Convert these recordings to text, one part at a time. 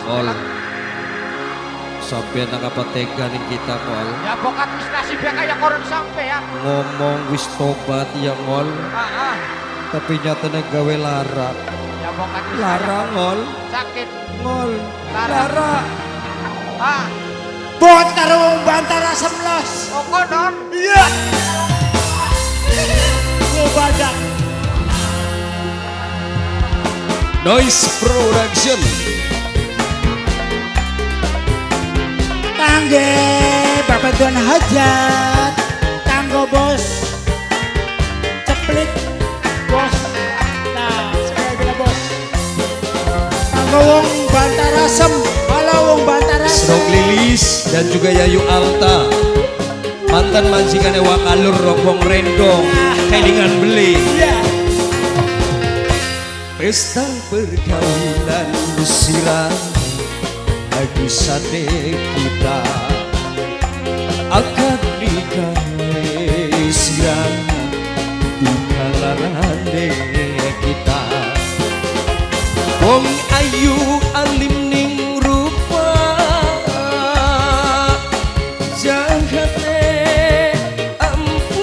Kol. Sampai nak apa tega nih kita kol. Ya bokat wis nasibnya kayak koron sampai ya. Ngomong wis tobat ya ngol. Tapi nyatanya gawe lara. Ya bokat wis Lara ngol. sakit. Ngol. Lara. Lara. Buat karo Bantara 11. Oh konon. Iya. Badak. Noise Production. Kangge Bapak Tuan Hajat. Kanggo bos. Ceplik bos. Nah, sekali bila bos. Kanggo wong Bantara Sem. Halo wong Bantara Sem. Snog Lilis dan juga Yayu Alta. Mantan mancingannya Wakalur Rombong Rendong. Kedingan beli. Iya. Pesta perkawinan sirah lagi sate kita akan nikah sirah duka larane kita. Wong ayu alim ning rupa jahate ampun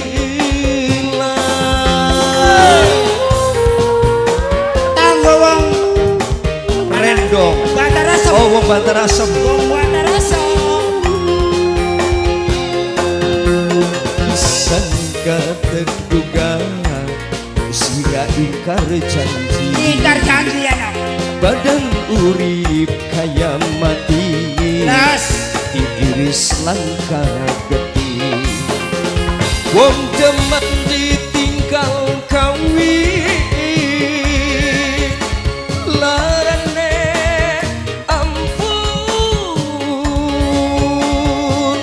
gila-gila. Tanggo wong Rendong. Bantara Sem. Oh, wong Bantara Sem. Wong Bantara Sem. Sangka terduga sira ingkar janji. Ingkar janji ya nak. Badan urip kaya mati. Las. Diiris langkah getih. Wong demen ditinggal kawin larane ampun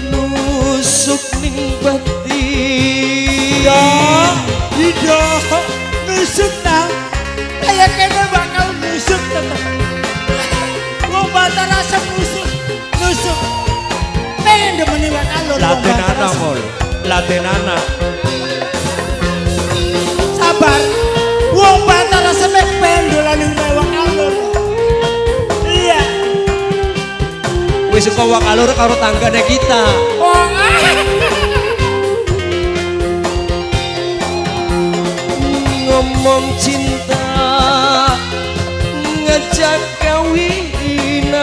nusuk ning batin. Iya, nusuk nang. Kayak kena bakal nusuk tetep. Wong Bantara Sem nusuk. Pengen demeni wak alur. Latenana mol. Latenana. Sabar. Wong Bantara Sem pengen dolani wak alur. Iya. Wis kok Wakalur karo tanggane kita. Wong Ngomong cinta ngajak kawinan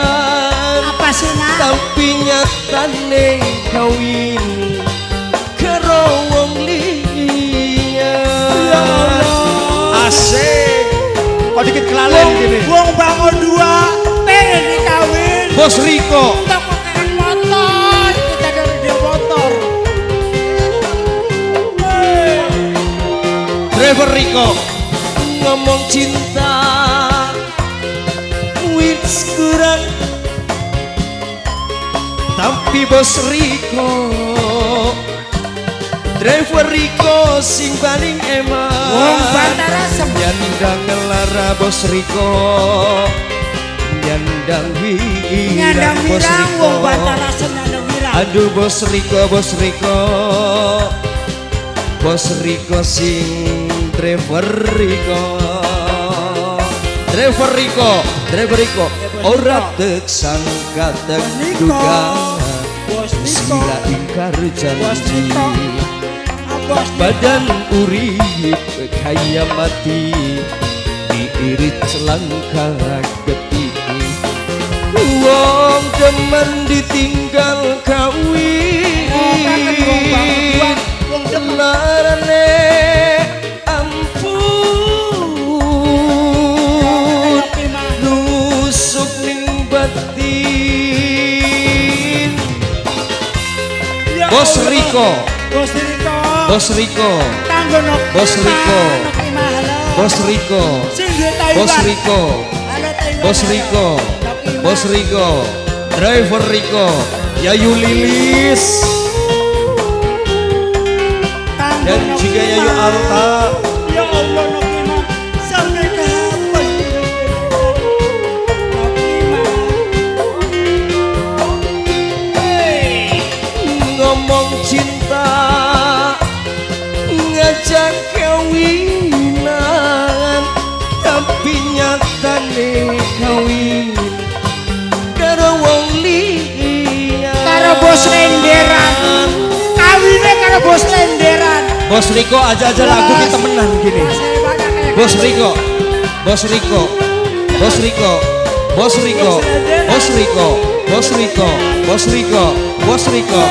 apa sih nak? tapi nyatane kawin karo wong liya. Ya Allah. Asik kok dikit kelalen gini. Wong bangun dua pengen dikawin. Bos Riko Kita pakai motor. Kita dari dia motor. Driver Riko ngomong cinta wis kurang tapi bos Riko driver Riko sing paling eman. Wong Bantara Sem. Nyandang lara bos Riko nyandang Nyandang wirang bos wirang Riko. wong Bantara Sem nyandang wirang. Aduh bos Riko bos Riko sing driver Riko ora tek sangka tek duga Bos sira Niko. ingkar Bos janji. Niko. Bos Badan urip kaya mati diirit selangkah getih. Wong demen ditinggal kawin larane ampun nusuk ning batin. Bos Riko Bos Riko. Tanggo nok. Bos Riko. Bos Riko Bos Riko Bos Riko Bos Riko Driver Riko Yayu Lilis dan juga Yayu Alta. Ya Allah Nokima sampai kapan? Nokima. Ngomong cinta ngajak bos lenderan. Bos Riko aja lagu kita temenan gini. Masih banyak kayak Bos Riko, Bos Riko, Bos Riko, Bos Riko, Bos Riko, Bos Riko, Bos Riko, Bos Riko.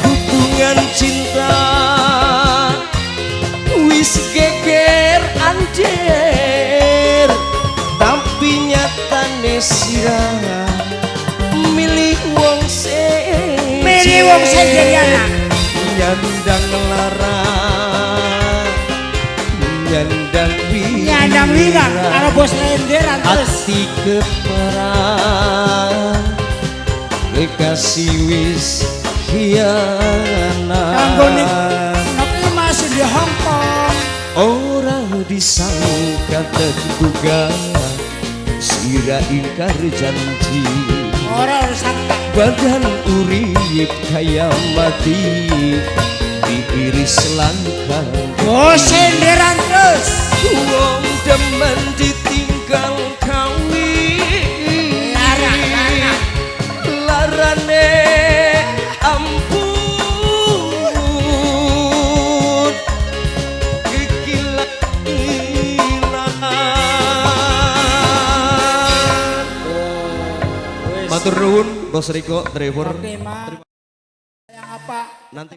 Hubungan cinta wis geger anjir, tapi nyatane sirah milih wong sing Milih wong sing jadiana. nyandang larang, nyandang Nyandang wirang karo bos lenderan terus. hati keperang kekasih wis hianat. Kanggo tapi masih di Hong Kong. Orang disangka terduga sira ingkar janji, Orang sangka. badan urip kaya mati diiris langkah. Bos lenderan terus. Wong demen ditinggal kawin, larane ampun kekilan. Matur nuwun Bos Riko driver. Oke, Mak. Yang apa? Nanti